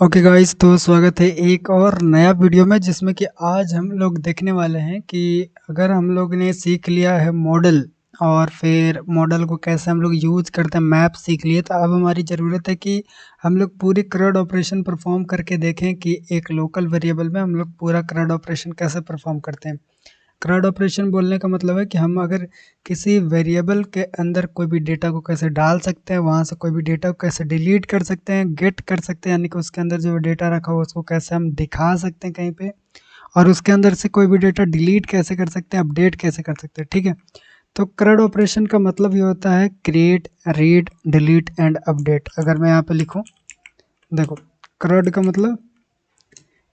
Okay guys, तो स्वागत है एक और नया वीडियो में जिसमें कि आज हम लोग देखने वाले हैं कि अगर हम लोग ने सीख लिया है मॉडल और फिर मॉडल को कैसे हम लोग यूज करते हैं, मैप सीख लिए, तो अब हमारी ज़रूरत है कि हम लोग पूरी CRUD ऑपरेशन परफॉर्म करके देखें कि एक लोकल वेरिएबल में हम लोग पूरा CRUD ऑपरेशन कैसे परफॉर्म करते हैं। CRUD ऑपरेशन बोलने का मतलब है कि हम अगर किसी वेरिएबल के अंदर कोई भी डेटा को कैसे डाल सकते हैं, वहाँ से कोई भी डेटा को कैसे डिलीट कर सकते हैं, गेट कर सकते हैं, यानी कि उसके अंदर जो डेटा रखा हो उसको कैसे हम दिखा सकते हैं कहीं पे, और उसके अंदर से कोई भी डेटा डिलीट कैसे कर सकते हैं, अपडेट कैसे कर सकते हैं। ठीक है, तो CRUD ऑपरेशन का मतलब ये होता है create, read, delete and update. अगर मैं यहाँ पे लिखूँ, देखो, CRUD का मतलब,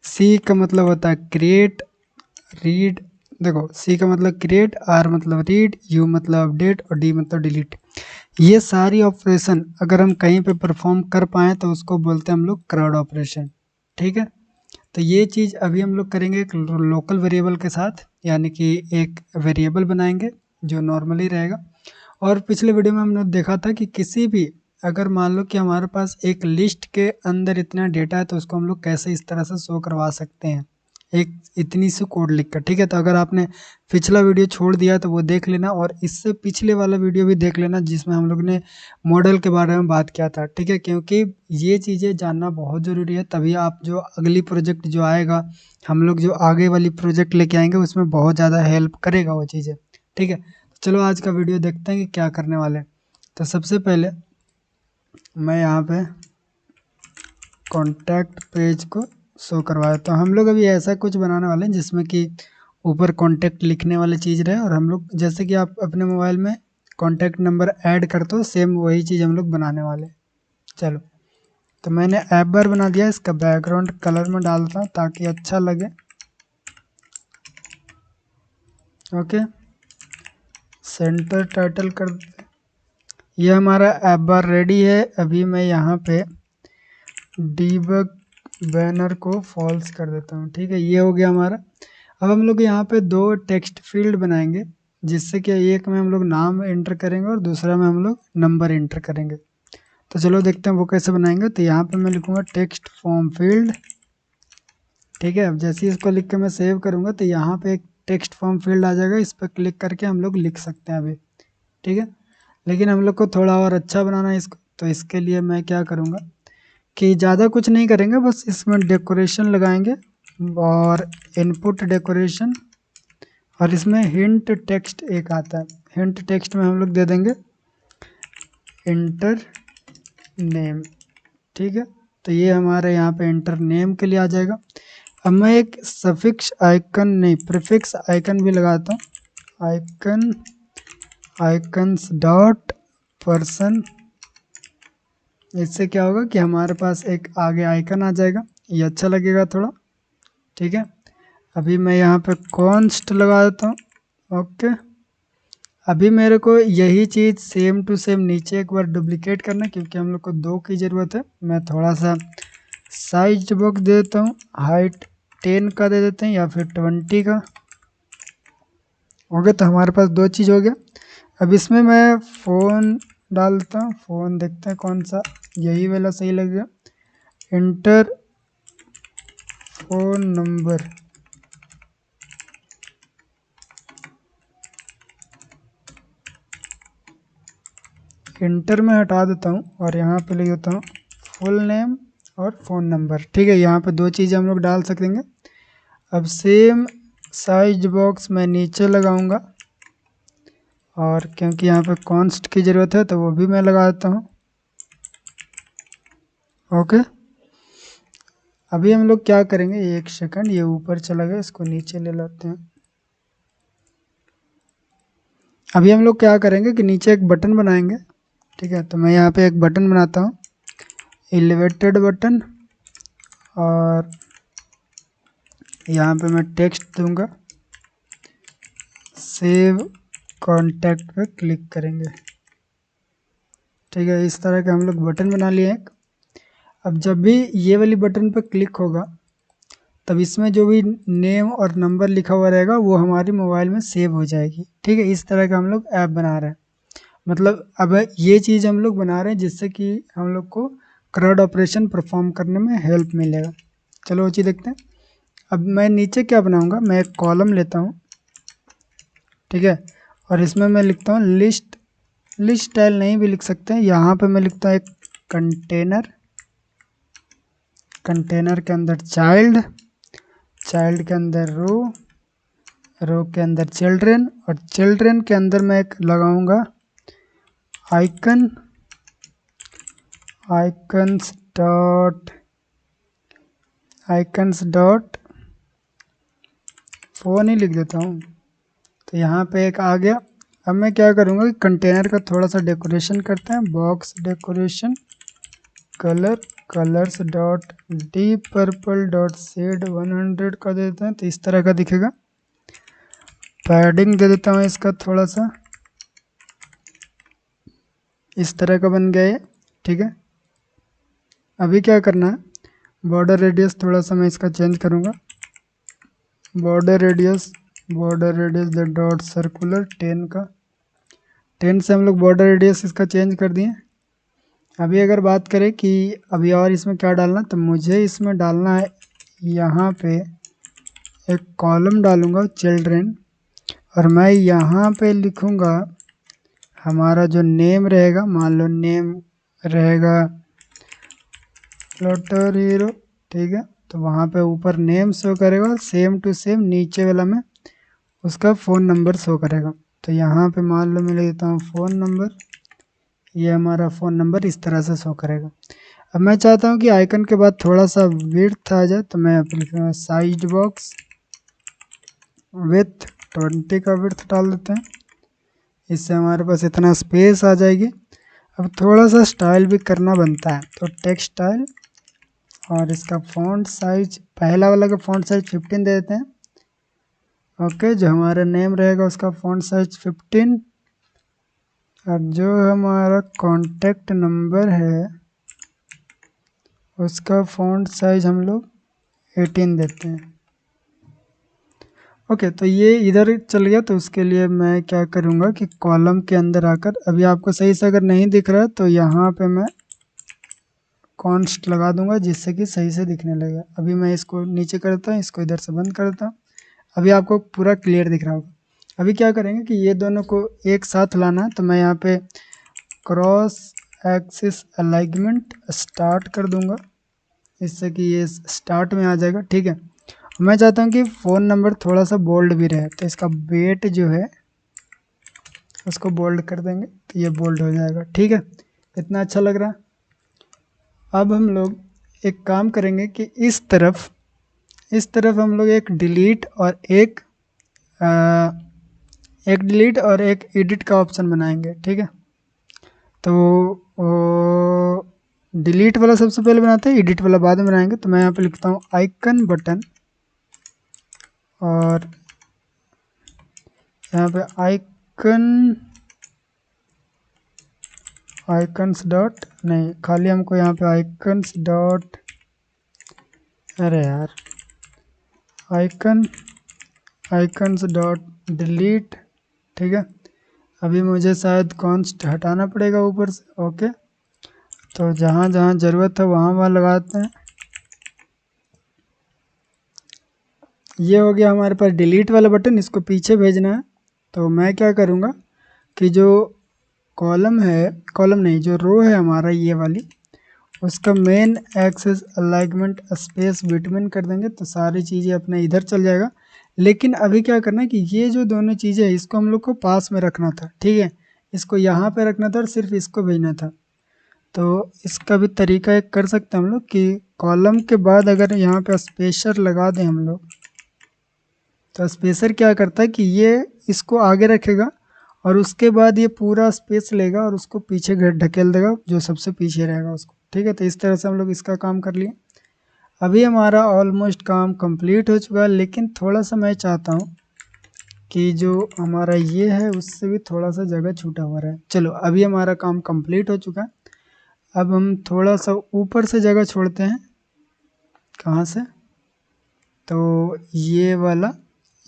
सी का मतलब होता है क्रिएट, रीड, देखो सी का मतलब क्रिएट, आर मतलब रीड, यू मतलब अपडेट और डी मतलब डिलीट। ये सारी ऑपरेशन अगर हम कहीं पे परफॉर्म कर पाएँ तो उसको बोलते हैं हम लोग CRUD ऑपरेशन। ठीक है, तो ये चीज़ अभी हम लोग करेंगे एक लोकल वेरिएबल के साथ, यानी कि एक वेरिएबल बनाएंगे जो नॉर्मली रहेगा। और पिछले वीडियो में हमने देखा था कि किसी भी, अगर मान लो कि हमारे पास एक लिस्ट के अंदर इतना डेटा है तो उसको हम लोग कैसे इस तरह से शो करवा सकते हैं, एक इतनी सी कोड लिखकर। ठीक है, तो अगर आपने पिछला वीडियो छोड़ दिया तो वो देख लेना, और इससे पिछले वाला वीडियो भी देख लेना जिसमें हम लोग ने मॉडल के बारे में बात किया था। ठीक है, क्योंकि ये चीज़ें जानना बहुत ज़रूरी है, तभी आप जो अगली प्रोजेक्ट जो आएगा, हम लोग जो आगे वाली प्रोजेक्ट लेके आएंगे उसमें बहुत ज़्यादा हेल्प करेगा वो चीज़ें। ठीक है, चलो आज का वीडियो देखते हैं कि क्या करने वाले हैं। तो सबसे पहले मैं यहाँ पे कॉन्टैक्ट पेज को शो करवाया, तो हम लोग अभी ऐसा कुछ बनाने वाले हैं जिसमें कि ऊपर कॉन्टैक्ट लिखने वाली चीज़ रहे, और हम लोग जैसे कि आप अपने मोबाइल में कॉन्टैक्ट नंबर ऐड करते हो, सेम वही चीज़ हम लोग बनाने वाले हैं। चलो, तो मैंने ऐप बार बना दिया, इसका बैकग्राउंड कलर में डालता हूँ ताकि अच्छा लगे। ओके, सेंटर टाइटल कर देते हैं। ये हमारा ऐप बार रेडी है। अभी मैं यहाँ पे डीबग बैनर को फॉल्स कर देता हूँ। ठीक है, ये हो गया हमारा। अब हम लोग यहाँ पे दो टेक्स्ट फील्ड बनाएंगे, जिससे कि एक में हम लोग नाम एंटर करेंगे और दूसरा में हम लोग नंबर एंटर करेंगे। तो चलो देखते हैं वो कैसे बनाएंगे। तो यहाँ पे मैं लिखूँगा टेक्स्ट फॉर्म फील्ड। ठीक है, अब जैसे ही इसको लिख के मैं सेव करूँगा तो यहाँ पे एक टेक्स्ट फॉर्म फील्ड आ जाएगा, इस पर क्लिक करके हम लोग लिख सकते हैं अभी। ठीक है, लेकिन हम लोग को थोड़ा और अच्छा बनाना है इसको, तो इसके लिए मैं क्या करूँगा कि ज़्यादा कुछ नहीं करेंगे, बस इसमें डेकोरेशन लगाएंगे और इनपुट डेकोरेशन, और इसमें हिंट टेक्स्ट एक आता है। हिंट टेक्स्ट में हम लोग दे देंगे इंटर नेम। ठीक है, तो ये हमारे यहाँ पे इंटर नेम के लिए आ जाएगा। अब मैं एक सफिक्स आइकन नहीं, प्रीफिक्स आइकन भी लगाता हूँ। Icon, icons dot person. इससे क्या होगा कि हमारे पास एक आगे आइकन आ जाएगा, ये अच्छा लगेगा थोड़ा। ठीक है, अभी मैं यहाँ पे कॉन्स्ट लगा देता हूँ। ओके, अभी मेरे को यही चीज़ सेम टू सेम नीचे एक बार डुप्लीकेट करना है, क्योंकि हम लोग को दो की ज़रूरत है। मैं थोड़ा सा साइज बॉक्स दे देता हूँ, हाइट 10 का दे देते हैं या फिर 20 का। हो गया, तो हमारे पास दो चीज़ हो गया। अब इसमें मैं फ़ोन डालता हूँ, फ़ोन देखते हैं कौन सा, यही वाला सही लगेगा। Inter phone number. इंटर में हटा देता हूँ और यहाँ पे लिख देता हूँ फुल नेम और फ़ोन नंबर। ठीक है, यहाँ पे दो चीज़ें हम लोग डाल सकेंगे। अब सेम साइज बॉक्स मैं नीचे लगाऊंगा, और क्योंकि यहाँ पे कॉन्स्ट की ज़रूरत है तो वो भी मैं लगा देता हूँ। ओके, अभी हम लोग क्या करेंगे, एक सेकंड, ये ऊपर चला गया, इसको नीचे ले लाते हैं। अभी हम लोग क्या करेंगे कि नीचे एक बटन बनाएंगे। ठीक है, तो मैं यहाँ पे एक बटन बनाता हूँ, एलिवेटेड बटन, और यहाँ पे मैं टेक्स्ट दूंगा, सेव कॉन्टैक्ट पे क्लिक करेंगे। ठीक है, इस तरह के हम लोग बटन बना लिए एक। अब जब भी ये वाली बटन पर क्लिक होगा तब इसमें जो भी नेम और नंबर लिखा हुआ रहेगा वो हमारी मोबाइल में सेव हो जाएगी। ठीक है, इस तरह का हम लोग ऐप बना रहे हैं। मतलब अब ये चीज़ हम लोग बना रहे हैं जिससे कि हम लोग को CRUD ऑपरेशन परफॉर्म करने में हेल्प मिलेगा। चलो वो चीज़ देखते हैं। अब मैं नीचे क्या बनाऊंगा, मैं एक कॉलम लेता हूँ, ठीक है, और इसमें मैं लिखता हूँ लिस्ट स्टाइल नहीं भी लिख सकते हैं, यहाँ पे मैं लिखता हूँ एक कंटेनर के अंदर चाइल्ड के अंदर रो के अंदर चिल्ड्रेन, और चिल्ड्रेन के अंदर मैं एक लगाऊंगा आइकन्स डॉट फोन ही लिख देता हूँ। तो यहाँ पे एक आ गया। अब मैं क्या करूँगा कि कंटेनर का थोड़ा सा डेकोरेशन करते हैं, box decoration colours dot deep purple dot shade 100 का देते हैं, तो इस तरह का दिखेगा। पैडिंग दे देता हूँ इसका थोड़ा सा, इस तरह का बन गया ये, ठीक है। अभी क्या करना है, बॉर्डर रेडियस थोड़ा सा मैं इसका चेंज करूँगा, border radius the dot circular 10 से हम लोग बॉर्डर रेडियस इसका चेंज कर दिए। अभी अगर बात करें कि अभी और इसमें क्या डालना, तो मुझे इसमें डालना है, यहाँ पे एक कॉलम डालूँगा चिल्ड्रेन, और मैं यहाँ पे लिखूँगा हमारा जो नेम रहेगा, मान लो नेम रहेगा फ्लटर हीरो, ठीक है। तो वहाँ पे ऊपर नेम शो करेगा, सेम टू सेम नीचे वाला में उसका फ़ोन नंबर शो करेगा। तो यहाँ पे मान लो मैं ले देता हूँ फ़ोन नंबर, ये हमारा फ़ोन नंबर इस तरह से शो करेगा। अब मैं चाहता हूँ कि आइकन के बाद थोड़ा सा विड्थ आ जाए, तो मैं यहाँ पे लिखूँगा साइज बॉक्स विथ 20 का विड्थ डाल देते हैं, इससे हमारे पास इतना स्पेस आ जाएगी। अब थोड़ा सा स्टाइल भी करना बनता है, तो टेक्स्ट स्टाइल, और इसका फ़ॉन्ट साइज, पहला वाला का फ़ॉन्ट साइज 15 दे देते हैं, ओके। जो हमारा नेम रहेगा उसका फ़ॉन्ट साइज 15, और जो हमारा कॉन्टैक्ट नंबर है उसका फ़ॉन्ट साइज हम लोग 18 देते हैं, ओके। तो ये इधर चल गया, तो उसके लिए मैं क्या करूँगा कि कॉलम के अंदर आकर, अभी आपको सही से अगर नहीं दिख रहा है तो यहाँ पे मैं कॉन्स्ट लगा दूंगा, जिससे कि सही से दिखने लगेगा। अभी मैं इसको नीचे करता हूँ, इसको इधर से बंद करता हूँ, अभी आपको पूरा क्लियर दिख रहा होगा। अभी क्या करेंगे कि ये दोनों को एक साथ लाना है, तो मैं यहाँ पे क्रॉस एक्सिस अलाइनमेंट स्टार्ट कर दूंगा, इससे कि ये स्टार्ट में आ जाएगा, ठीक है। मैं चाहता हूँ कि फ़ोन नंबर थोड़ा सा बोल्ड भी रहे, तो इसका वेट जो है उसको बोल्ड कर देंगे, तो ये बोल्ड हो जाएगा, ठीक है। इतना अच्छा लग रहा है। अब हम लोग एक काम करेंगे कि इस तरफ हम लोग एक डिलीट और एक एडिट का ऑप्शन बनाएंगे, ठीक है। तो डिलीट वाला सबसे पहले बनाते हैं, एडिट वाला बाद में बनाएंगे। तो मैं यहाँ पे लिखता हूँ आइकन बटन, और यहाँ पे आइकन्स डॉट नहीं, खाली हमको यहाँ पे आइकन्स डॉट, अरे यार, आइकन्स डॉट डिलीट, ठीक है। अभी मुझे शायद कॉन्स्ट हटाना पड़ेगा ऊपर से, ओके। तो जहाँ जहाँ ज़रूरत है वहाँ वहाँ लगाते हैं। ये हो गया हमारे पास डिलीट वाला बटन, इसको पीछे भेजना है। तो मैं क्या करूँगा कि जो कॉलम नहीं, जो रो है हमारा ये वाली, उसका main axis alignment space between कर देंगे, तो सारी चीज़ें अपने इधर चल जाएगा। लेकिन अभी क्या करना है कि ये जो दोनों चीज़ें हैं इसको हम लोग को पास में रखना था, ठीक है। इसको यहाँ पे रखना था और सिर्फ इसको भेजना था। तो इसका भी तरीका एक कर सकते हैं हम लोग कि कॉलम के बाद अगर यहाँ पे स्पेसर लगा दें हम लोग, तो स्पेसर क्या करता है कि ये इसको आगे रखेगा और उसके बाद ये पूरा स्पेस लेगा और उसको पीछे ढकेल देगा, जो सबसे पीछे रहेगा उसको, ठीक है। तो इस तरह से हम लोग इसका काम कर लिए। अभी हमारा ऑलमोस्ट काम कंप्लीट हो चुका है, लेकिन थोड़ा सा मैं चाहता हूँ कि जो हमारा ये है उससे भी थोड़ा सा जगह छूटा हुआ है। चलो, अभी हमारा काम कंप्लीट हो चुका है। अब हम थोड़ा सा ऊपर से जगह छोड़ते हैं, कहाँ से, तो ये वाला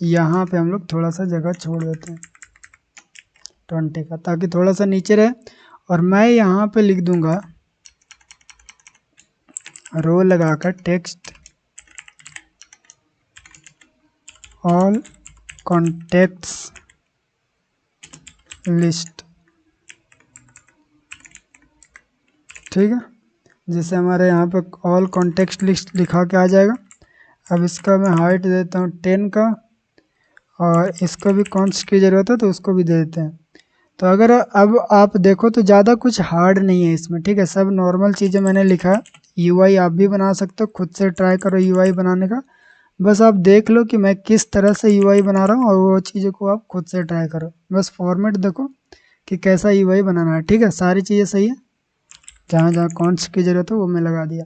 यहाँ पे हम लोग थोड़ा सा जगह छोड़ देते हैं 20 का, ताकि थोड़ा सा नीचे रहे। और मैं यहाँ पे लिख दूँगा रो लगाकर टेक्स्ट ऑल कॉन्टेक्ट्स लिस्ट, ठीक है। जैसे हमारे यहाँ पे ऑल कॉन्टेक्स्ट लिस्ट लिखा के आ जाएगा। अब इसका मैं हाइट देता हूँ 10 का, और इसको भी कॉन्स्ट की ज़रूरत है तो उसको भी दे देते हैं। तो अगर अब आप देखो तो ज़्यादा कुछ हार्ड नहीं है इसमें, ठीक है, सब नॉर्मल चीज़ें मैंने लिखा है। यूआई आप भी बना सकते हो, खुद से ट्राई करो यूआई बनाने का। बस आप देख लो कि मैं किस तरह से यूआई बना रहा हूँ, और वो चीज़ों को आप खुद से ट्राई करो। बस फॉर्मेट देखो कि कैसा यूआई बनाना है, ठीक है। सारी चीज़ें सही है, जहाँ जहाँ कॉन्स्ट की ज़रूरत है वो मैं लगा दिया।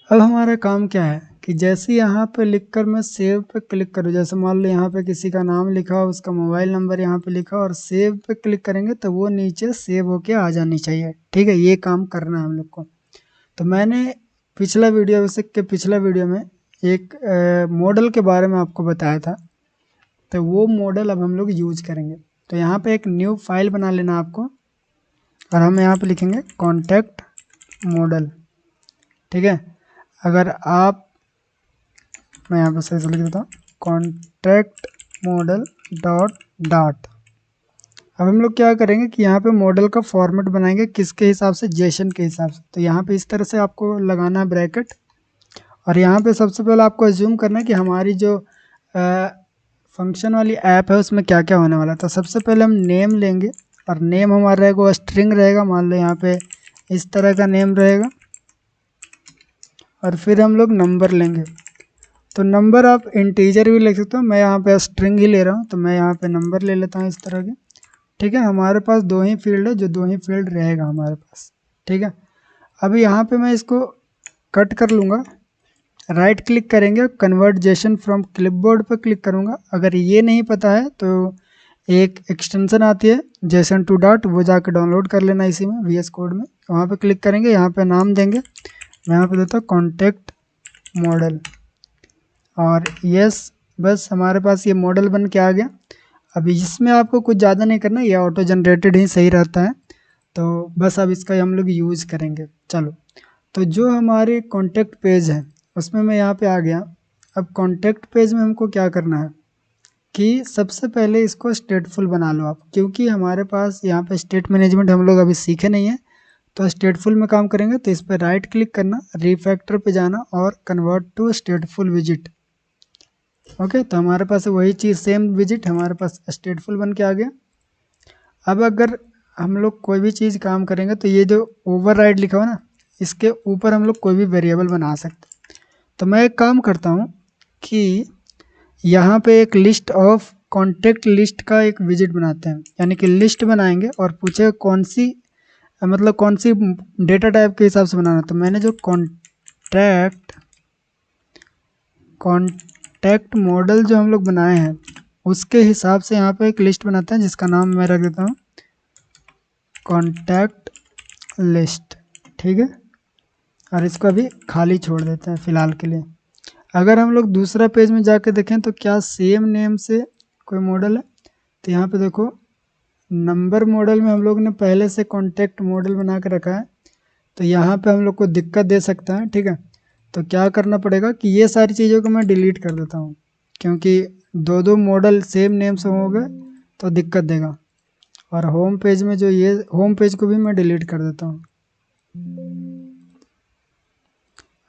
अब हमारा काम क्या है कि जैसे यहाँ पे लिखकर मैं सेव पे क्लिक करूँ, जैसे मान लो यहाँ पे किसी का नाम लिखा, उसका मोबाइल नंबर यहाँ पे लिखा, और सेव पे क्लिक करेंगे तो वो नीचे सेव होके आ जानी चाहिए, ठीक है। ये काम करना है हम लोग को। तो मैंने पिछला वीडियो के पिछला वीडियो में एक मॉडल के बारे में आपको बताया था, तो वो मॉडल अब हम लोग यूज करेंगे। तो यहाँ पे एक न्यू फाइल बना लेना आपको, और हम यहाँ पे लिखेंगे कॉन्टैक्ट मॉडल, ठीक है। अगर आप, मैं यहाँ पर सही से लिख देता हूँ, कॉन्टैक्ट मॉडल डॉट। अब हम लोग क्या करेंगे कि यहाँ पे मॉडल का फॉर्मेट बनाएंगे, किसके हिसाब से, जेसन के हिसाब से। तो यहाँ पे इस तरह से आपको लगाना है ब्रैकेट, और यहाँ पे सबसे पहले आपको अज्यूम करना है कि हमारी जो फंक्शन वाली ऐप है उसमें क्या क्या होने वाला है। तो सबसे पहले हम नेम लेंगे, और नेम हमारा रहेगा वो स्ट्रिंग रहेगा, मान लो यहाँ पे इस तरह का नेम रहेगा। और फिर हम लोग नंबर लेंगे, तो नंबर आप इंटीजर भी लिख सकते हो, मैं यहाँ पे स्ट्रिंग ही ले रहा हूँ, तो मैं यहाँ पे नंबर ले लेता हूँ इस तरह के, ठीक है। हमारे पास दो ही फील्ड है, जो दो ही फील्ड रहेगा हमारे पास, ठीक है। अब यहाँ पे मैं इसको कट कर लूँगा, राइट क्लिक करेंगे, कन्वर्ट जेसन फ्रॉम क्लिपबोर्ड पर क्लिक करूँगा। अगर ये नहीं पता है तो एक एक्सटेंशन आती है जेसन टू डॉट, वो जाकर डाउनलोड कर लेना इसी में VS कोड में। वहाँ पे क्लिक करेंगे, यहाँ पे नाम देंगे, मैं यहाँ पे देता हूँ कॉन्टैक्ट मॉडल, और यस, बस हमारे पास ये मॉडल बन के आ गया। अब इसमें आपको कुछ ज़्यादा नहीं करना, ये ऑटो जनरेटेड ही सही रहता है, तो बस अब इसका हम लोग यूज़ करेंगे। चलो, तो जो हमारे कॉन्टैक्ट पेज है उसमें मैं यहाँ पे आ गया। अब कॉन्टैक्ट पेज में हमको क्या करना है कि सबसे पहले इसको स्टेटफुल बना लो आप, क्योंकि हमारे पास यहाँ पे स्टेट मैनेजमेंट हम लोग अभी सीखे नहीं है। तो स्टेटफुल में काम करेंगे, तो इस पर राइट क्लिक करना, रिफैक्टर पे जाना, और कन्वर्ट टू स्टेटफुल विजिट। ओके, तो हमारे पास वही चीज़, सेम विजिट हमारे पास स्टेटफुल बन के आ गया। अब अगर हम लोग कोई भी चीज़ काम करेंगे तो ये जो ओवरराइड लिखा हुआ ना, इसके ऊपर हम लोग कोई भी वेरिएबल बना सकते हैं। तो मैं एक काम करता हूँ कि यहाँ पे एक लिस्ट ऑफ कॉन्टेक्ट लिस्ट का एक विजिट बनाते हैं, यानी कि लिस्ट बनाएंगे और पूछे कौन सी, मतलब कौन सी डेटा टाइप के हिसाब से बनाना। तो मैंने जो कॉन्टैक्ट मॉडल जो हम लोग बनाए हैं उसके हिसाब से यहाँ पे एक लिस्ट बनाते हैं, जिसका नाम मैं रख देता हूँ कॉन्टैक्ट लिस्ट, ठीक है। और इसको अभी खाली छोड़ देते हैं फ़िलहाल के लिए। अगर हम लोग दूसरा पेज में जाके देखें तो क्या सेम नेम से कोई मॉडल है, तो यहाँ पे देखो नंबर मॉडल में हम लोग ने पहले से कॉन्टैक्ट मॉडल बना के रखा है, तो यहाँ पे हम लोग को दिक्कत दे सकता है, ठीक है। तो क्या करना पड़ेगा कि ये सारी चीज़ों को मैं डिलीट कर देता हूँ, क्योंकि दो दो मॉडल सेम नेम से हो गए तो दिक्कत देगा। और होम पेज में जो ये होम पेज को भी मैं डिलीट कर देता हूँ,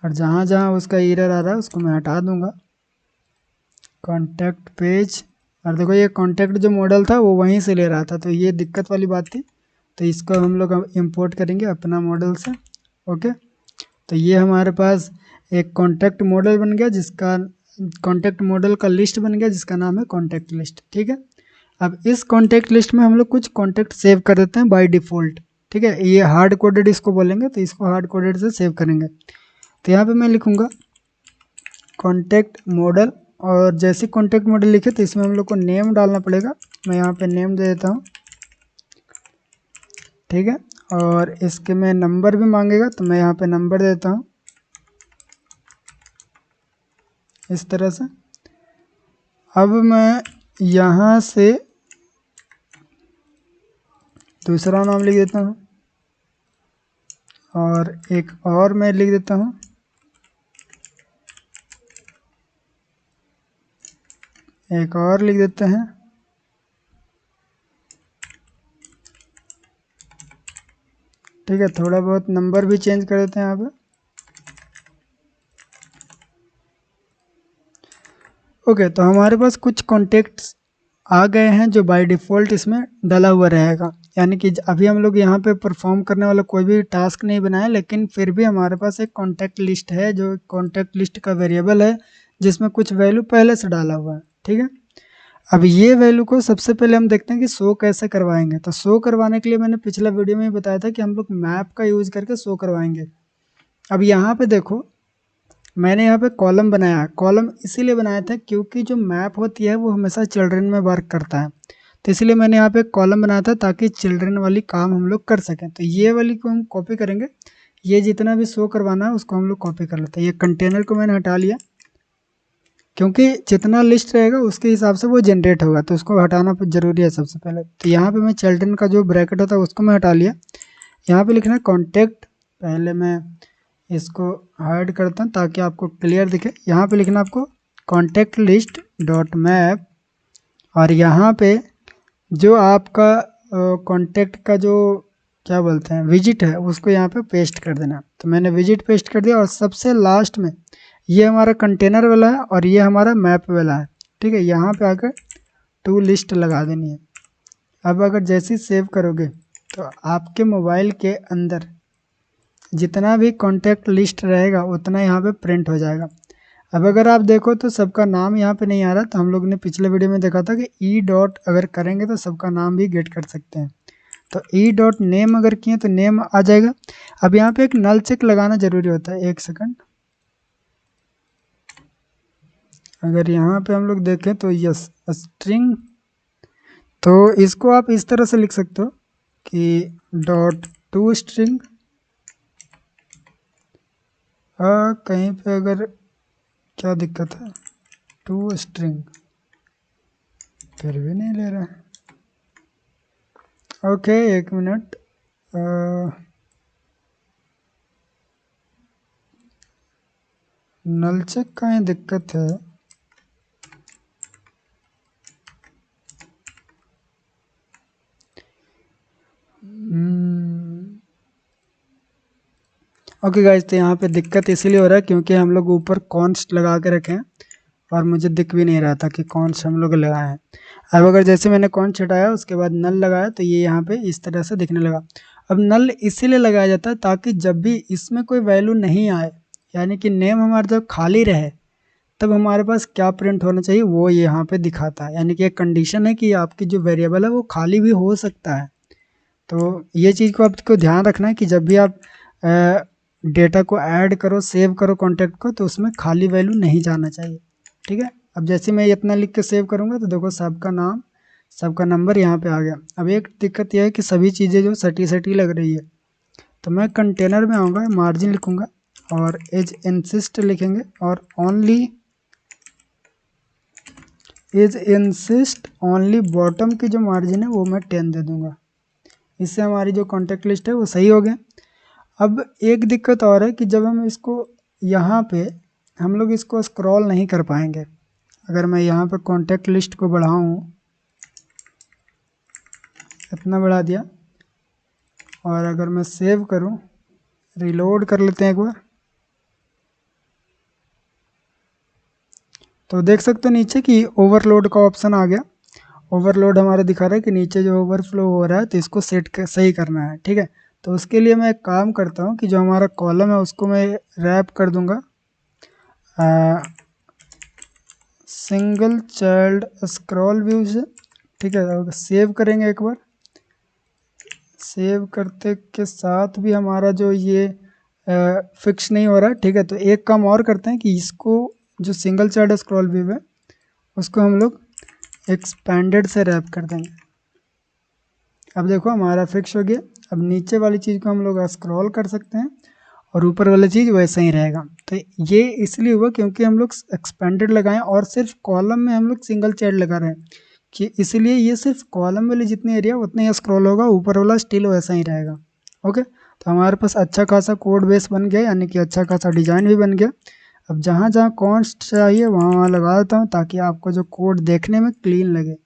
और जहाँ जहाँ उसका एरर आ रहा है उसको मैं हटा दूँगा। कॉन्टैक्ट पेज, और देखो ये कॉन्टैक्ट जो मॉडल था वो वहीं से ले रहा था, तो ये दिक्कत वाली बात थी। तो इसको हम लोग इंपोर्ट करेंगे अपना मॉडल से। ओके, तो ये हमारे पास एक कॉन्टैक्ट मॉडल बन गया, जिसका कॉन्टैक्ट मॉडल का लिस्ट बन गया जिसका नाम है कॉन्टैक्ट लिस्ट, ठीक है। अब इस कॉन्टैक्ट लिस्ट में हम लोग कुछ कॉन्टैक्ट सेव कर देते हैं बाय डिफ़ॉल्ट, ठीक है। ये हार्ड कोडेड इसको बोलेंगे, तो इसको हार्ड कोडेड से सेव करेंगे। तो यहाँ पे मैं लिखूँगा कॉन्टैक्ट मॉडल, और जैसे कॉन्टैक्ट मॉडल लिखे तो इसमें हम लोग को नेम डालना पड़ेगा। मैं यहाँ पे नेम दे देता हूँ, ठीक है। और इसके में नंबर भी मांगेगा, तो मैं यहाँ पे नंबर देता हूँ इस तरह से। अब मैं यहाँ से दूसरा नाम लिख देता हूँ, और एक और मैं लिख देता हूँ, एक और लिख देते हैं। ठीक है, थोड़ा बहुत नंबर भी चेंज कर देते हैं यहाँ पे। ओके, तो हमारे पास कुछ कॉन्टेक्ट्स आ गए हैं जो बाय डिफ़ॉल्ट इसमें डला हुआ रहेगा। यानी कि अभी हम लोग यहाँ पे परफॉर्म करने वाला कोई भी टास्क नहीं बनाया, लेकिन फिर भी हमारे पास एक कॉन्टैक्ट लिस्ट है जो कॉन्टैक्ट लिस्ट का वेरिएबल है जिसमें कुछ वैल्यू पहले से डाला हुआ है। ठीक है, अब ये वैल्यू को सबसे पहले हम देखते हैं कि शो कैसे करवाएंगे। तो शो करवाने के लिए मैंने पिछला वीडियो में ही बताया था कि हम लोग मैप का यूज़ करके शो करवाएंगे। अब यहाँ पे देखो, मैंने यहाँ पे कॉलम बनाया है। कॉलम इसीलिए बनाया था क्योंकि जो मैप होती है वो हमेशा चिल्ड्रन में वर्क करता है, तो इसलिए मैंने यहाँ पे कॉलम बनाया था ताकि चिल्ड्रन वाली काम हम लोग कर सकें। तो ये वाली को हम कॉपी करेंगे, ये जितना भी शो करवाना है उसको हम लोग कॉपी कर लेते हैं। ये कंटेनर को मैंने हटा लिया क्योंकि जितना लिस्ट रहेगा उसके हिसाब से वो जनरेट होगा, तो उसको हटाना ज़रूरी है सबसे पहले। तो यहाँ पे मैं चिल्ड्रन का जो ब्रैकेट होता है उसको मैं हटा लिया। यहाँ पे लिखना है कॉन्टैक्ट, पहले मैं इसको हाइड करता हूँ ताकि आपको क्लियर दिखे। यहाँ पे लिखना आपको कॉन्टैक्ट लिस्ट डॉट मैप, और यहाँ पे जो आपका कॉन्टैक्ट का जो क्या बोलते हैं विजिट है उसको यहाँ पे पेस्ट कर देना। तो मैंने विजिट पेस्ट कर दिया, और सबसे लास्ट में ये हमारा कंटेनर वाला है और ये हमारा मैप वाला है। ठीक है, यहाँ पे आकर टू लिस्ट लगा देनी है। अब अगर जैसे ही सेव करोगे तो आपके मोबाइल के अंदर जितना भी कॉन्टैक्ट लिस्ट रहेगा उतना यहाँ पे प्रिंट हो जाएगा। अब अगर आप देखो तो सबका नाम यहाँ पे नहीं आ रहा, तो हम लोग ने पिछले वीडियो में देखा था कि ई डॉट अगर करेंगे तो सबका नाम भी गेट कर सकते हैं। तो ई डॉट नेम अगर किए तो नेम आ जाएगा। अब यहाँ पे एक नल चेक लगाना ज़रूरी होता है, एक सेकंड। अगर यहाँ पे हम लोग देखें तो यस स्ट्रिंग, तो इसको आप इस तरह से लिख सकते हो कि डॉट टू स्ट्रिंग। कहीं पे अगर क्या दिक्कत है, टू स्ट्रिंग फिर भी नहीं ले रहा है। ओके, एक मिनट, नल चेक का ही दिक्कत है। ओके गाइस, तो यहाँ पे दिक्कत इसीलिए हो रहा है क्योंकि हम लोग ऊपर कॉन्स्ट लगा के रखे हैं और मुझे दिख भी नहीं रहा था कि कॉन्स्ट हम लोग लगाए हैं। अब अगर जैसे मैंने कॉन्स्ट हटाया उसके बाद नल लगाया तो ये यहाँ पे इस तरह से दिखने लगा। अब नल इसीलिए लगाया जाता है ताकि जब भी इसमें कोई वैल्यू नहीं आए, यानी कि नेम हमारा जब खाली रहे, तब हमारे पास क्या प्रिंट होना चाहिए वो यहाँ पे दिखाता है। यानी कि एक कंडीशन है कि आपकी जो वेरिएबल है वो खाली भी हो सकता है। तो ये चीज़ को आपको ध्यान रखना है कि जब भी आप डेटा को ऐड करो, सेव करो कॉन्टैक्ट को, तो उसमें खाली वैल्यू नहीं जाना चाहिए। ठीक है, अब जैसे मैं इतना लिख के सेव करूँगा तो देखो सबका नाम सबका नंबर यहाँ पे आ गया। अब एक दिक्कत यह है कि सभी चीज़ें जो सटी सटी लग रही है, तो मैं कंटेनर में आऊँगा, मार्जिन लिखूँगा और एज इंसिस्ट लिखेंगे, और only edge insets only bottom की जो मार्जिन है वो मैं 10 दे दूँगा। इससे हमारी जो कॉन्टैक्ट लिस्ट है वो सही हो गया। अब एक दिक्कत और है कि जब हम इसको यहाँ पे हम लोग इसको स्क्रॉल नहीं कर पाएंगे। अगर मैं यहाँ पे कॉन्टैक्ट लिस्ट को बढ़ाऊँ, इतना बढ़ा दिया, और अगर मैं सेव करूँ, रिलोड कर लेते हैं एक बार, तो देख सकते हो नीचे कि ओवरलोड का ऑप्शन आ गया। ओवरलोड हमारा दिखा रहा है कि नीचे जो ओवरफ्लो हो रहा है, तो इसको सही करना है। ठीक है, तो उसके लिए मैं एक काम करता हूँ कि जो हमारा कॉलम है उसको मैं रैप कर दूंगा सिंगल चाइल्ड स्क्रॉल व्यू से। ठीक है, अब सेव करेंगे एक बार। सेव करते के साथ भी हमारा जो ये फिक्स नहीं हो रहा है। ठीक है, तो एक काम और करते हैं कि इसको जो सिंगल चाइल्ड स्क्रॉल व्यू है उसको हम लोग एक्सपेंडेड से रैप कर देंगे। अब देखो हमारा फिक्स हो गया। अब नीचे वाली चीज़ को हम लोग स्क्रॉल कर सकते हैं और ऊपर वाली चीज़ वैसे ही रहेगा। तो ये इसलिए हुआ क्योंकि हम लोग एक्सपेंडेड लगाएं और सिर्फ कॉलम में हम लोग सिंगल चाइल्ड लगा रहे हैं, कि इसलिए ये सिर्फ कॉलम वाली जितनी एरिया उतना ही स्क्रॉल होगा, ऊपर वाला स्टिल वैसा ही रहेगा। ओके, तो तो हमारे पास अच्छा खासा कोड बेस बन गया, यानी कि अच्छा खासा डिज़ाइन भी बन गया। अब जहाँ जहाँ कॉन्स्ट चाहिए वहाँ वहाँ लगा देता हूँ ताकि आपको जो कोड देखने में क्लीन लगे।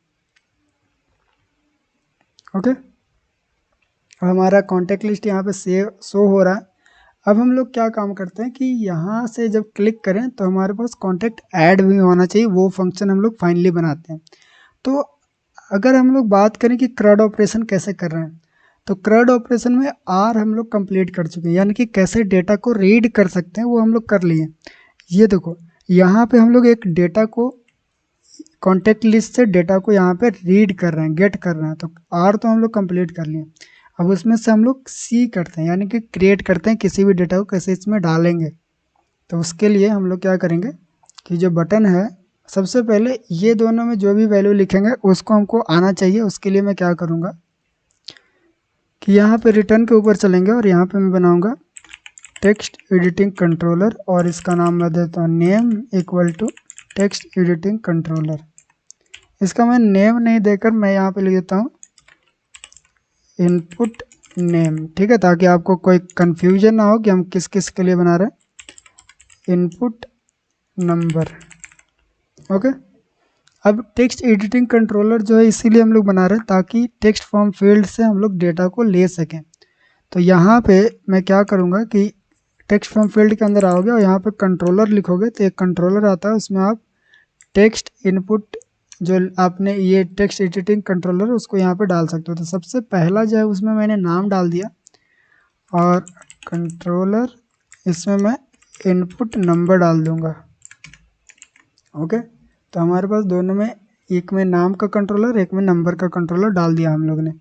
ओके, अब हमारा कॉन्टेक्ट लिस्ट यहाँ पे सेव शो हो रहा है। अब हम लोग क्या काम करते हैं कि यहाँ से जब क्लिक करें तो हमारे पास कॉन्टेक्ट ऐड भी होना चाहिए, वो फंक्शन हम लोग फाइनली बनाते हैं। तो अगर हम लोग बात करें कि क्रड ऑपरेशन कैसे कर रहे हैं, तो क्रड ऑपरेशन में आर हम लोग कंप्लीट कर चुके हैं, यानी कि कैसे डेटा को रीड कर सकते हैं वो हम लोग कर लिए। ये देखो यहाँ पे हम लोग एक डेटा को कॉन्टेक्ट लिस्ट से डेटा को यहाँ पे रीड कर रहे हैं, गेट कर रहे हैं। तो आर तो हम लोग कंप्लीट कर लिए। अब उसमें से हम लोग सी करते हैं, यानी कि क्रिएट करते हैं किसी भी डेटा को कैसे इसमें डालेंगे। तो उसके लिए हम लोग क्या करेंगे कि जो बटन है, सबसे पहले ये दोनों में जो भी वैल्यू लिखेंगे उसको हमको आना चाहिए। उसके लिए मैं क्या करूँगा कि यहाँ पे रिटर्न के ऊपर चलेंगे और यहाँ पे मैं बनाऊँगा टेक्स्ट एडिटिंग कंट्रोलर, और इसका नाम मैं देता हूँ name equal to text editing controller. इसका मैं नेम नहीं देकर मैं यहाँ पे लिख देता हूँ इनपुट नेम, ठीक है, ताकि आपको कोई कन्फ्यूजन ना हो कि हम किस किस के लिए बना रहे हैं। Input number, okay. अब टेक्स्ट एडिटिंग कंट्रोलर जो है इसीलिए हम लोग बना रहे हैं ताकि टेक्स्ट फॉर्म फील्ड से हम लोग डेटा को ले सकें। तो यहाँ पे मैं क्या करूँगा कि टेक्स्ट फॉर्म फील्ड के अंदर आओगे और यहाँ पे कंट्रोलर लिखोगे तो एक कंट्रोलर आता है, उसमें आप टेक्स्ट इनपुट जो आपने ये टेक्स्ट एडिटिंग कंट्रोलर उसको यहाँ पे डाल सकते हो। तो सबसे पहला जो है उसमें मैंने नाम डाल दिया और कंट्रोलर, इसमें मैं इनपुट नंबर डाल दूँगा। ओके, तो हमारे पास दोनों में, एक में नाम का कंट्रोलर एक में नंबर का कंट्रोलर डाल दिया हम लोग ने।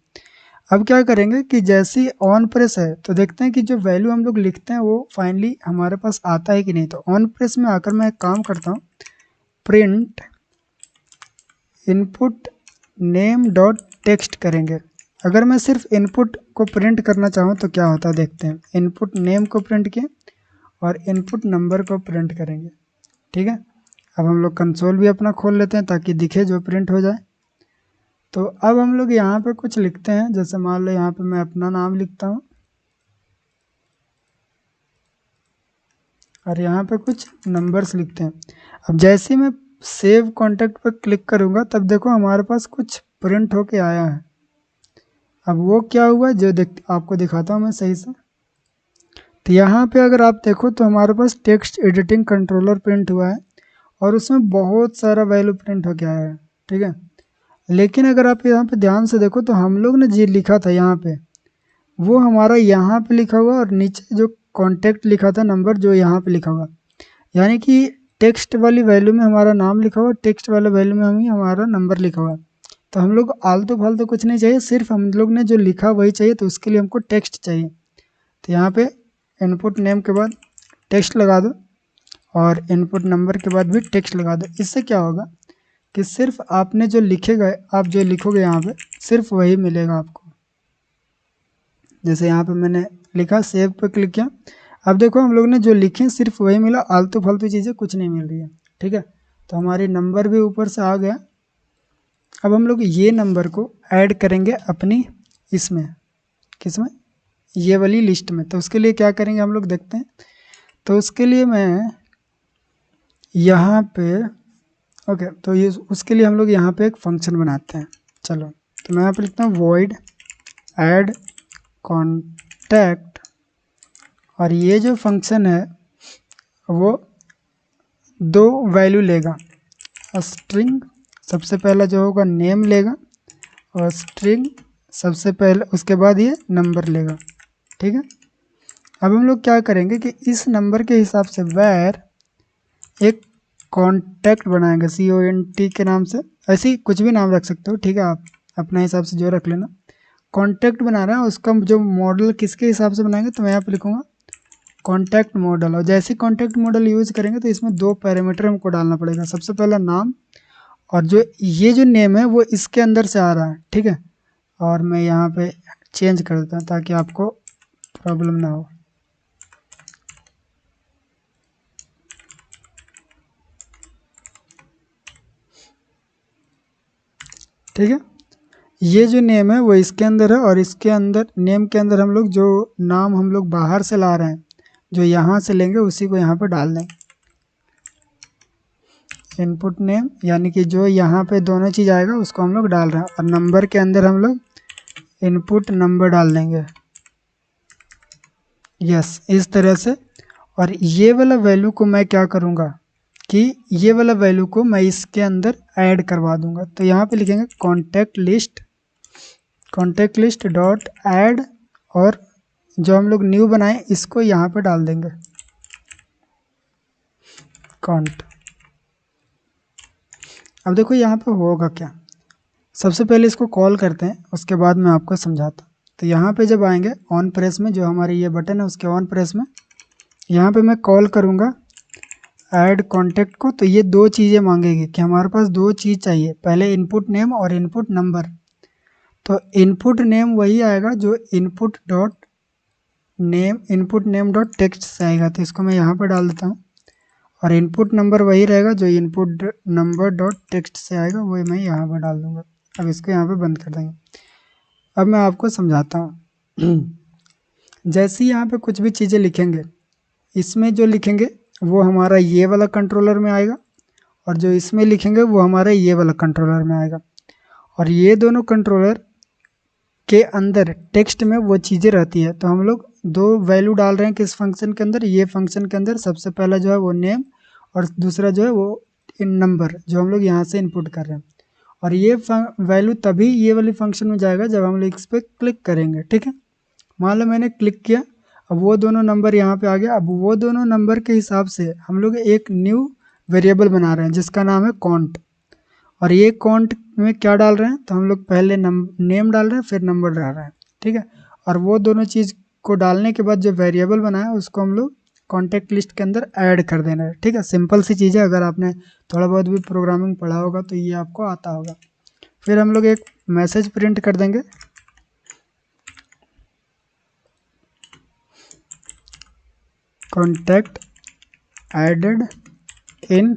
अब क्या करेंगे कि जैसे ही ऑन प्रेस है तो देखते हैं कि जो वैल्यू हम लोग लिखते हैं वो फाइनली हमारे पास आता है कि नहीं। तो ऑन प्रेस में आकर मैं एक काम करता हूँ, print input name dot text करेंगे। अगर मैं सिर्फ इनपुट को प्रिंट करना चाहूँ तो क्या होता है देखते हैं। इनपुट नेम को प्रिंट किए और इनपुट नंबर को प्रिंट करेंगे, ठीक है। अब हम लोग कंसोल भी अपना खोल लेते हैं ताकि दिखे जो प्रिंट हो जाए। तो अब हम लोग यहाँ पे कुछ लिखते हैं, जैसे मान लो यहाँ पे मैं अपना नाम लिखता हूँ और यहाँ पे कुछ नंबर्स लिखते हैं। अब जैसे ही मैं सेव कॉन्टैक्ट पर क्लिक करूँगा तब देखो हमारे पास कुछ प्रिंट होके आया है। अब वो क्या हुआ जो आपको दिखाता हूँ मैं सही से। तो यहाँ पे अगर आप देखो तो हमारे पास टेक्स्ट एडिटिंग कंट्रोलर प्रिंट हुआ है और उसमें बहुत सारा वैल्यू प्रिंट होके आया है, ठीक है। लेकिन अगर आप यहाँ पे ध्यान से देखो तो हम लोग ने जो लिखा था यहाँ पे वो हमारा यहाँ पे लिखा हुआ और नीचे जो कॉन्टैक्ट लिखा था नंबर जो यहाँ पे लिखा हुआ, यानी कि टेक्स्ट वाली वैल्यू में हमारा नाम लिखा हुआ, टेक्स्ट वाले वैल्यू में हमारा नंबर लिखा हुआ। तो हम लोग आलतू फालतू कुछ नहीं चाहिए, सिर्फ हम लोग ने जो लिखा वही चाहिए। तो उसके लिए हमको टेक्स्ट चाहिए। तो यहाँ पे इनपुट नेम के बाद टेक्स्ट लगा दो और इनपुट नंबर के बाद भी टेक्स्ट लगा दो। इससे क्या होगा कि सिर्फ आपने जो लिखेगा, आप जो लिखोगे यहाँ पे सिर्फ वही मिलेगा आपको। जैसे यहाँ पे मैंने लिखा, सेव पे क्लिक किया, अब देखो हम लोग ने जो लिखे सिर्फ वही मिला, आलतू फालतू चीज़ें कुछ नहीं मिल रही है, ठीक है। तो हमारी नंबर भी ऊपर से आ गया। अब हम लोग ये नंबर को ऐड करेंगे अपनी इसमें, किसमें, ये वाली लिस्ट में। तो उसके लिए क्या करेंगे हम लोग देखते हैं। तो उसके लिए मैं यहाँ पे, ओके, तो ये उसके लिए हम लोग यहाँ पे एक फंक्शन बनाते हैं। चलो, तो मैं यहाँ पे लिखता हूँ void add contact, और ये जो फंक्शन है वो दो वैल्यू लेगा। स्ट्रिंग सबसे पहला जो होगा नेम लेगा और स्ट्रिंग सबसे पहले, उसके बाद ये नंबर लेगा, ठीक है। अब हम लोग क्या करेंगे कि इस नंबर के हिसाब से वैर एक कॉन्टैक्ट बनाएंगे CONT के नाम से। ऐसे ही कुछ भी नाम रख सकते हो, ठीक है, आप अपने हिसाब से जो रख लेना। कॉन्टैक्ट बना रहा है, उसका जो मॉडल किसके हिसाब से बनाएंगे तो मैं यहाँ पे लिखूँगा कॉन्टैक्ट मॉडल। और जैसे कॉन्टैक्ट मॉडल यूज़ करेंगे तो इसमें दो पैरामीटर हमको डालना पड़ेगा। सबसे पहला नाम, और जो ये जो नेम है वो इसके अंदर से आ रहा है, ठीक है। और मैं यहाँ पे चेंज कर देता हूँ ताकि आपको प्रॉब्लम ना हो। ठीक है, ये जो नेम है वो इसके अंदर है, और इसके अंदर नेम के अंदर हम लोग जो नाम हम लोग बाहर से ला रहे हैं, जो यहाँ से लेंगे उसी को यहाँ पे डाल देंगे। इनपुट नेम यानी कि जो यहाँ पे दोनों चीज़ आएगा उसको हम लोग डाल रहे हैं, और नंबर के अंदर हम लोग इनपुट नंबर डाल देंगे। यस, इस तरह से। और ये वाला वैल्यू को मैं क्या करूँगा कि ये वाला वैल्यू को मैं इसके अंदर ऐड करवा दूंगा। तो यहाँ पे लिखेंगे कॉन्टेक्ट लिस्ट डॉट ऐड, और जो हम लोग न्यू बनाए इसको यहाँ पे डाल देंगे कॉन्ट। अब देखो यहाँ पे होगा क्या, सबसे पहले इसको कॉल करते हैं, उसके बाद मैं आपको समझाता हूँ। तो यहाँ पे जब आएंगे ऑन प्रेस में, जो हमारी ये बटन है उसके ऑन प्रेस में, यहाँ पे मैं कॉल करूँगा ऐड कॉन्टैक्ट को। तो ये दो चीज़ें मांगेगी कि हमारे पास दो चीज़ चाहिए, पहले इनपुट नेम और इनपुट नंबर। तो इनपुट नेम वही आएगा जो इनपुट नेम डॉट टेक्स्ट से आएगा, तो इसको मैं यहाँ पर डाल देता हूँ। और इनपुट नंबर वही रहेगा जो इनपुट नंबर डॉट टेक्स्ट से आएगा, वही मैं यहाँ पर डाल दूँगा। अब इसको यहाँ पे बंद कर देंगे। अब मैं आपको समझाता हूँ। जैसे ही यहाँ पे कुछ भी चीज़ें लिखेंगे, इसमें जो लिखेंगे वो हमारा ये वाला कंट्रोलर में आएगा, और जो इसमें लिखेंगे वो हमारा ये वाला कंट्रोलर में आएगा। और ये दोनों कंट्रोलर के अंदर टेक्स्ट में वो चीज़ें रहती है। तो हम लोग दो वैल्यू डाल रहे हैं किस फंक्शन के अंदर, ये फंक्शन के अंदर सबसे पहला जो है वो नेम, और दूसरा जो है वो इन नंबर, जो हम लोग यहाँ से इनपुट कर रहे हैं। और ये वैल्यू तभी ये वाली फंक्शन में जाएगा जब हम लोग इस पर क्लिक करेंगे। ठीक है, मान लो मैंने क्लिक किया, अब वो दोनों नंबर यहाँ पे आ गया। अब वो दोनों नंबर के हिसाब से हम लोग एक न्यू वेरिएबल बना रहे हैं जिसका नाम है कॉन्ट। और ये कॉन्ट में क्या डाल रहे हैं, तो हम लोग पहले नेम डाल रहे हैं, फिर नंबर डाल रहे हैं। ठीक है, और वो दोनों चीज़ को डालने के बाद जो वेरिएबल बनाया उसको हम लोग कॉन्टैक्ट लिस्ट के अंदर ऐड कर देना है। ठीक है, सिंपल सी चीज़ है, अगर आपने थोड़ा बहुत भी प्रोग्रामिंग पढ़ा होगा तो ये आपको आता होगा। फिर हम लोग एक मैसेज प्रिंट कर देंगे, कॉन्टैक्ट एडेड इन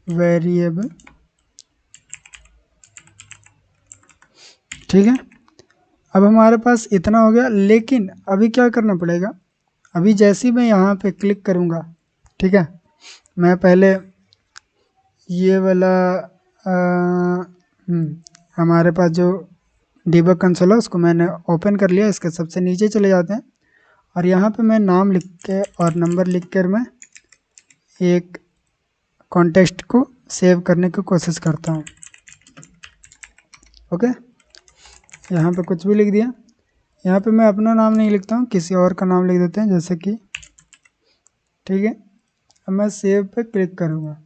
वेरिएबल। ठीक है, अब हमारे पास इतना हो गया, लेकिन अभी क्या करना पड़ेगा, अभी जैसे ही मैं यहाँ पे क्लिक करूँगा, ठीक है, मैं पहले ये वाला हमारे पास जो डिबग कंसोल है उसको मैंने ओपन कर लिया। इसके सबसे नीचे चले जाते हैं, और यहाँ पे मैं नाम लिख के और नंबर लिख कर मैं एक कॉन्टेक्स्ट को सेव करने की कोशिश करता हूँ। ओके, यहाँ पे कुछ भी लिख दिया। यहाँ पे मैं अपना नाम नहीं लिखता हूँ, किसी और का नाम लिख देते हैं, जैसे कि, ठीक है। अब मैं सेव पे क्लिक करूँगा,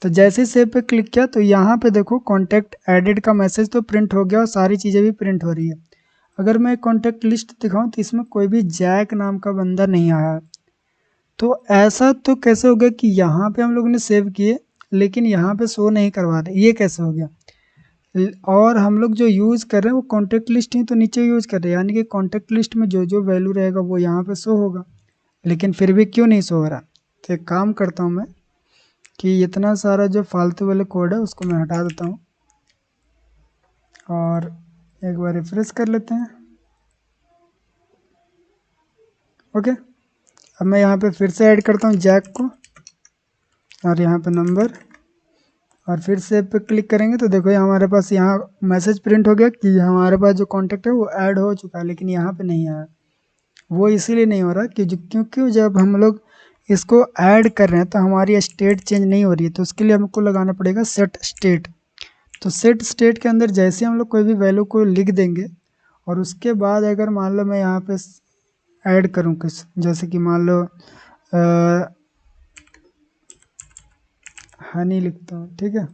तो जैसे ही सेव पे क्लिक किया तो यहाँ पे देखो कॉन्टैक्ट एडेड का मैसेज तो प्रिंट हो गया और सारी चीज़ें भी प्रिंट हो रही है। अगर मैं कॉन्टैक्ट लिस्ट दिखाऊँ तो इसमें कोई भी जैक नाम का बंदा नहीं आया। तो ऐसा तो कैसे हो गया कि यहाँ पे हम लोगों ने सेव किए लेकिन यहाँ पे शो नहीं करवा रहे, ये कैसे हो गया। और हम लोग जो यूज़ कर रहे हैं वो कॉन्टैक्ट लिस्ट ही तो नीचे यूज़ कर रहे हैं, यानी कि कॉन्टैक्ट लिस्ट में जो जो वैल्यू रहेगा वो यहाँ पे शो होगा, लेकिन फिर भी क्यों नहीं शो हो रहा। तो एक काम करता हूँ मैं कि इतना सारा जो फालतू वाले कोड है उसको मैं हटा देता हूँ और एक बार रिफ्रेश कर लेते हैं। ओके, अब मैं यहाँ पे फिर से ऐड करता हूँ जैक को, और यहाँ पे नंबर, और फिर से पे क्लिक करेंगे तो देखो ये हमारे पास यहाँ मैसेज प्रिंट हो गया कि हमारे पास जो कॉन्टैक्ट है वो ऐड हो चुका है, लेकिन यहाँ पे नहीं आया। वो इसीलिए नहीं हो रहा क्योंकि जब हम लोग इसको ऐड कर रहे हैं तो हमारी स्टेट चेंज नहीं हो रही है, तो उसके लिए हमको लगाना पड़ेगा सेट स्टेट। तो सेट स्टेट के अंदर जैसे हम लोग कोई भी वैल्यू को लिख देंगे और उसके बाद अगर मान लो मैं यहाँ पे ऐड करूँ कुछ, जैसे कि मान लो हनी लिखता हूँ, ठीक है,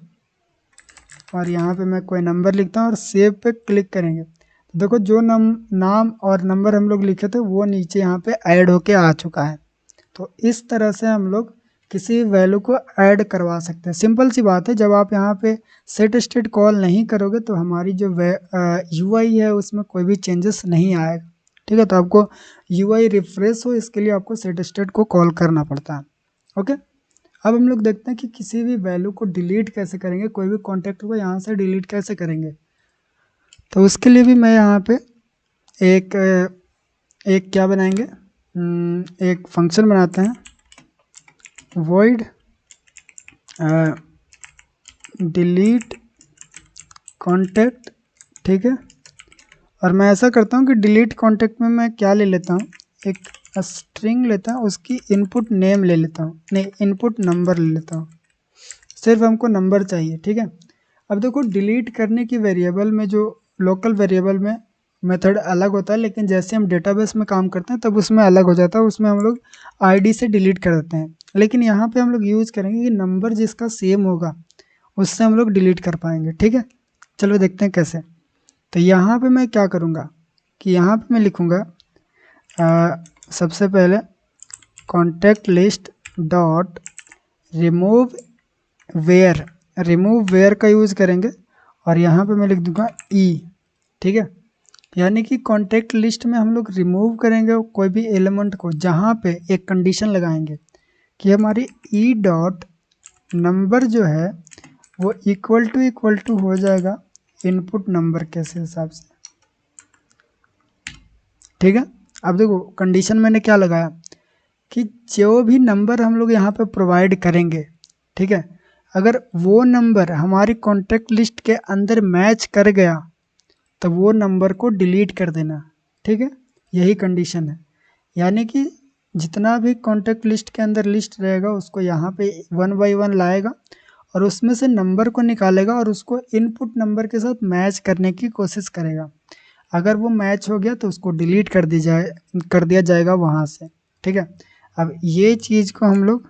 और यहाँ पे मैं कोई नंबर लिखता हूँ और सेव पे क्लिक करेंगे तो देखो जो नाम और नंबर हम लोग लिखे थे वो नीचे यहाँ पे ऐड होके आ चुका है। तो इस तरह से हम लोग किसी वैल्यू को ऐड करवा सकते हैं। सिंपल सी बात है, जब आप यहाँ पे सेट स्टेट कॉल नहीं करोगे तो हमारी जो यूआई है उसमें कोई भी चेंजेस नहीं आएगा। ठीक है, तो आपको यूआई रिफ्रेश हो इसके लिए आपको सेट स्टेट को कॉल करना पड़ता है। ओके, अब हम लोग देखते हैं कि किसी भी वैल्यू को डिलीट कैसे करेंगे, कोई भी कॉन्टैक्ट को यहाँ से डिलीट कैसे करेंगे। तो उसके लिए भी मैं यहाँ पे एक एक क्या बनाएंगे, एक फंक्शन बनाते हैं, void डिलीट कॉन्टैक्ट, ठीक है। और मैं ऐसा करता हूँ कि डिलीट कॉन्टैक्ट में मैं क्या ले लेता हूँ, एक स्ट्रिंग लेता हूँ, उसकी इनपुट नेम ले लेता हूँ, नहीं इनपुट नंबर ले लेता हूँ, सिर्फ हमको नंबर चाहिए, ठीक है। अब देखो डिलीट करने की वेरिएबल में, जो लोकल वेरिएबल में मेथड अलग होता है, लेकिन जैसे हम डेटाबेस में काम करते हैं तब उसमें अलग हो जाता है, उसमें हम लोग आईडी से डिलीट कर देते हैं। लेकिन यहाँ पे हम लोग यूज़ करेंगे कि नंबर जिसका सेम होगा उससे हम लोग डिलीट कर पाएंगे, ठीक है। चलो देखते हैं कैसे। तो यहाँ पे मैं क्या करूँगा कि यहाँ पे मैं लिखूँगा सबसे पहले contact list dot remove where का यूज़ करेंगे, और यहाँ पे मैं लिख दूंगा ई, ठीक है। यानी कि कॉन्टैक्ट लिस्ट में हम लोग रिमूव करेंगे कोई भी एलिमेंट को, जहाँ पे एक कंडीशन लगाएंगे कि हमारी ई डॉट नंबर जो है वो इक्वल टू हो जाएगा इनपुट नंबर के हिसाब से, ठीक है। अब देखो कंडीशन मैंने क्या लगाया कि जो भी नंबर हम लोग यहाँ पे प्रोवाइड करेंगे, ठीक है, अगर वो नंबर हमारी कॉन्टैक्ट लिस्ट के अंदर मैच कर गया तो वो नंबर को डिलीट कर देना, ठीक है। यही कंडीशन है, यानी कि जितना भी कॉन्टैक्ट लिस्ट के अंदर लिस्ट रहेगा उसको यहाँ पे 1 बाय 1 लाएगा और उसमें से नंबर को निकालेगा और उसको इनपुट नंबर के साथ मैच करने की कोशिश करेगा। अगर वो मैच हो गया तो उसको डिलीट कर दिया जाएगा वहाँ से, ठीक है। अब ये चीज़ को हम लोग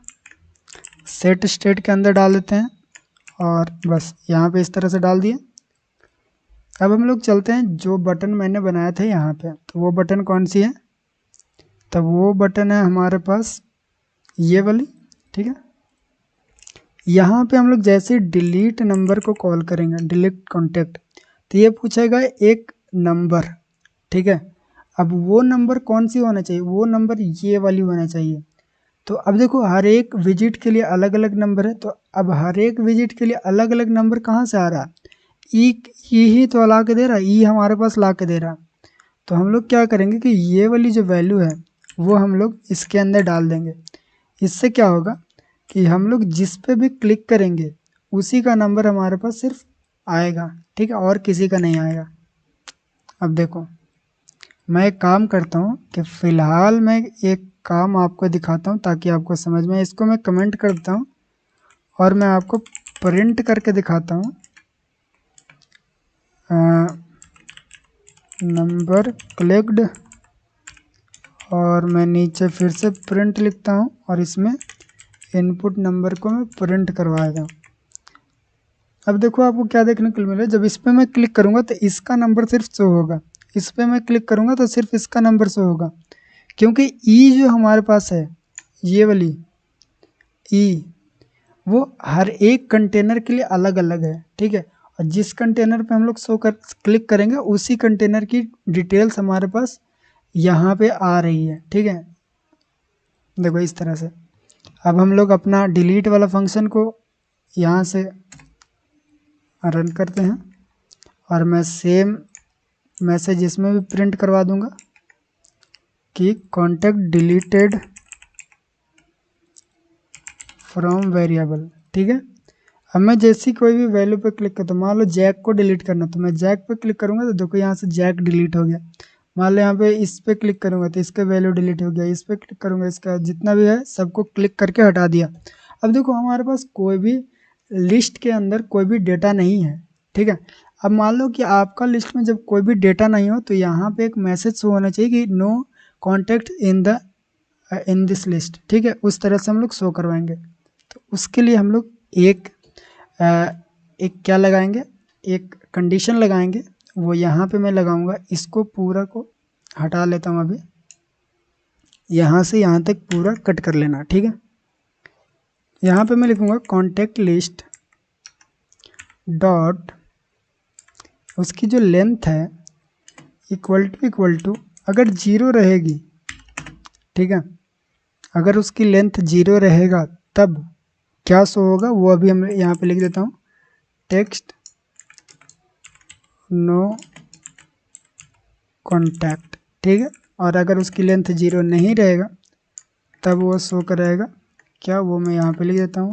सेट स्टेट के अंदर डाल देते हैं और बस यहाँ पे इस तरह से डाल दिए। अब हम लोग चलते हैं जो बटन मैंने बनाया था यहाँ पे, तो वो बटन कौन सी है, तो वो बटन है हमारे पास ये वाली, ठीक है। यहाँ पे हम लोग जैसे डिलीट नंबर को कॉल करेंगे, डिलीट कॉन्टैक्ट, तो ये पूछेगा एक नंबर, ठीक है। अब वो नंबर कौन सी होना चाहिए, वो नंबर ये वाली होना चाहिए। तो अब देखो हर एक विजिट के लिए अलग अलग नंबर है, तो अब हर एक विजिट के लिए अलग अलग नंबर कहाँ से आ रहा है, ई ही तो ला के दे रहा है, ई हमारे पास ला के दे रहा है। तो हम लोग क्या करेंगे कि ये वाली जो वैल्यू है वो हम लोग इसके अंदर डाल देंगे। इससे क्या होगा कि हम लोग जिस पे भी क्लिक करेंगे उसी का नंबर हमारे पास सिर्फ आएगा, ठीक है, और किसी का नहीं आएगा। अब देखो मैं एक काम करता हूँ कि फ़िलहाल मैं एक काम आपको दिखाता हूँ ताकि आपको समझ में, इसको मैं कमेंट करता हूँ और मैं आपको प्रिंट करके दिखाता हूँ। नंबर क्लिक्ड, और मैं नीचे फिर से प्रिंट लिखता हूँ और इसमें इनपुट नंबर को मैं प्रिंट करवाएगा। अब देखो आपको क्या देखने को मिलेगा, जब इस पर मैं क्लिक करूँगा तो इसका नंबर सिर्फ शो होगा, इस पर मैं क्लिक करूँगा तो सिर्फ इसका नंबर शो होगा, क्योंकि ई जो हमारे पास है ये वाली ई वो हर एक कंटेनर के लिए अलग अलग है, ठीक है। और जिस कंटेनर पे हम लोग क्लिक करेंगे उसी कंटेनर की डिटेल्स हमारे पास यहाँ पे आ रही है, ठीक है। देखो इस तरह से। अब हम लोग अपना डिलीट वाला फंक्शन को यहाँ से रन करते हैं और मैं सेम मैसेज इसमें भी प्रिंट करवा दूंगा कि कॉन्टैक्ट डिलीटेड फ्रॉम वेरिएबल, ठीक है। अब मैं जैसी कोई भी वैल्यू पे क्लिक करता हूँ, मान लो जैक को डिलीट करना, तो मैं जैक पे क्लिक करूँगा तो देखो यहाँ से जैक डिलीट हो गया। मान लो यहाँ पे इस पे क्लिक करूँगा तो इसका वैल्यू डिलीट हो गया, इस पे क्लिक करूँगा इसका जितना भी है सबको क्लिक करके हटा दिया। अब देखो हमारे पास कोई भी लिस्ट के अंदर कोई भी डेटा नहीं है, ठीक है। अब मान लो कि आपका लिस्ट में जब कोई भी डेटा नहीं हो तो यहाँ पे एक मैसेज शो होना चाहिए कि no contact in this list, ठीक है। उस तरह से हम लोग शो करवाएंगे। तो उसके लिए हम लोग एक क्या लगाएंगे, एक कंडीशन लगाएंगे, वो यहाँ पे मैं लगाऊंगा, इसको पूरा को हटा लेता हूँ अभी, यहाँ से यहाँ तक पूरा कट कर लेना, ठीक है। यहाँ पे मैं लिखूंगा कॉन्टैक्ट लिस्ट डॉट, उसकी जो लेंथ है इक्वल टू अगर 0 रहेगी, ठीक है, अगर उसकी लेंथ 0 रहेगा तब क्या शो होगा वो अभी हम यहाँ पे लिख देता हूँ, टेक्स्ट नो कॉन्टैक्ट, ठीक है। और अगर उसकी लेंथ 0 नहीं रहेगा तब वो शो कराएगा क्या, वो मैं यहाँ पे लिख देता हूँ।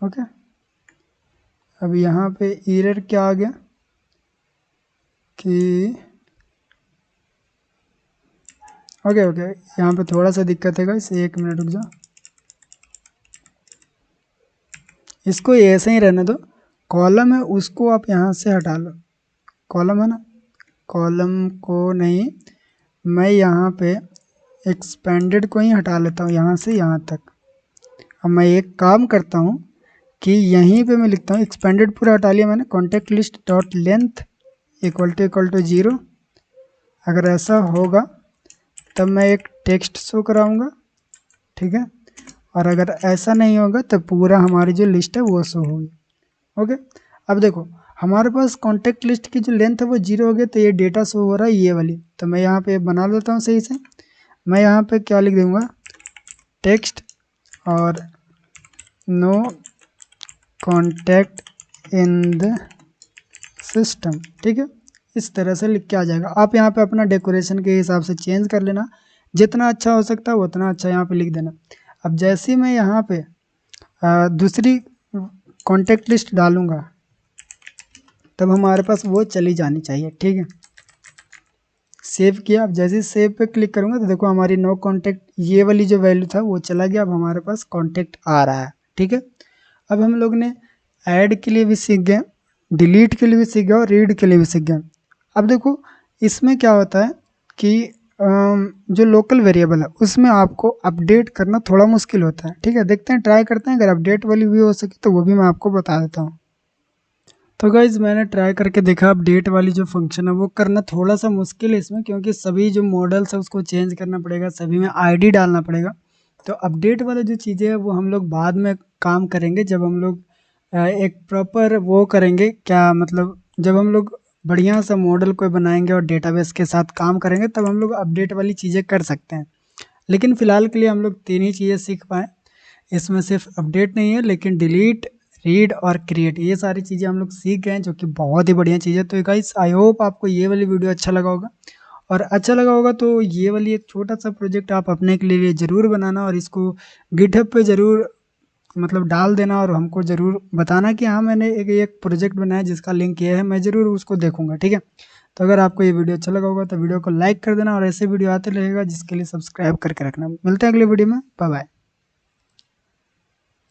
ओके, अब यहाँ पे एरर क्या आ गया कि ओके यहाँ पे थोड़ा सा दिक्कत है गाइस, 1 मिनट रुक जाओ, इसको ऐसे ही रहने दो। कॉलम है उसको आप यहाँ से हटा लो, कॉलम है ना, कॉलम को नहीं, मैं यहाँ पे एक्सपेंडेड को ही हटा लेता हूँ यहाँ से यहाँ तक। अब मैं एक काम करता हूँ कि यहीं पे मैं लिखता हूँ, एक्सपेंडेड पूरा हटा लिया मैंने, contact list dot length equal to 0। अगर ऐसा होगा तब मैं एक टेक्स्ट शो कराऊंगा, ठीक है। और अगर ऐसा नहीं होगा तो पूरा हमारी जो लिस्ट है वो शो होगी। ओके, अब देखो हमारे पास कॉन्टेक्ट लिस्ट की जो लेंथ है वो 0 हो गया, तो ये डेटा शो हो रहा है ये वाली। तो मैं यहाँ पे बना लेता हूँ सही से, मैं यहाँ पे क्या लिख दूँगा, टेक्स्ट और no contact in the system, ठीक है। इस तरह से लिख के आ जाएगा। आप यहाँ पे अपना डेकोरेशन के हिसाब से चेंज कर लेना, जितना अच्छा हो सकता है उतना अच्छा यहाँ पे लिख देना। अब जैसे ही मैं यहाँ पे दूसरी कॉन्टैक्ट लिस्ट डालूँगा तब हमारे पास वो चली जानी चाहिए, ठीक है। सेव किया, अब जैसे सेव पे क्लिक करूँगा तो देखो हमारी नो कॉन्टैक्ट ये वाली जो वैल्यू था वो चला गया, अब हमारे पास कॉन्टैक्ट आ रहा है, ठीक है। अब हम लोग ने ऐड के लिए भी सीख गए, डिलीट के लिए भी सीख गए और रीड के लिए भी सीख गए। अब देखो इसमें क्या होता है कि जो लोकल वेरिएबल है उसमें आपको अपडेट करना थोड़ा मुश्किल होता है, ठीक है। देखते हैं, ट्राई करते हैं, अगर अपडेट वाली भी हो सके तो वो भी मैं आपको बता देता हूँ। तो गाइज़ मैंने ट्राई करके देखा, अपडेट वाली जो फंक्शन है वो करना थोड़ा सा मुश्किल है इसमें, क्योंकि सभी जो मॉडल्स है उसको चेंज करना पड़ेगा, सभी में आईडी डालना पड़ेगा। तो अपडेट वाला जो चीज़ें हैं वो हम लोग बाद में काम करेंगे, जब हम लोग एक प्रॉपर वो करेंगे, क्या मतलब जब हम लोग बढ़िया सा मॉडल कोई बनाएंगे और डेटाबेस के साथ काम करेंगे तब हम लोग अपडेट वाली चीज़ें कर सकते हैं। लेकिन फ़िलहाल के लिए हम लोग 3 ही चीज़ें सीख पाएँ, इसमें सिर्फ अपडेट नहीं है लेकिन डिलीट, रीड और क्रिएट, ये सारी चीज़ें हम लोग सीख गए हैं, जो कि बहुत ही बढ़िया चीज़ है। तो गाइस आई होप आपको ये वाली वीडियो अच्छा लगा होगा, और अच्छा लगा होगा तो ये वाली एक छोटा सा प्रोजेक्ट आप अपने के लिए ज़रूर बनाना और इसको गिटहब पे ज़रूर मतलब डाल देना, और हमको ज़रूर बताना कि हाँ मैंने एक प्रोजेक्ट बनाया जिसका लिंक ये है, मैं ज़रूर उसको देखूंगा, ठीक है। तो अगर आपको ये वीडियो अच्छा लगा होगा तो वीडियो को लाइक कर देना, और ऐसे वीडियो आते रहेगा जिसके लिए सब्सक्राइब करके रखना। मिलते हैं अगले वीडियो में, बाय बाय।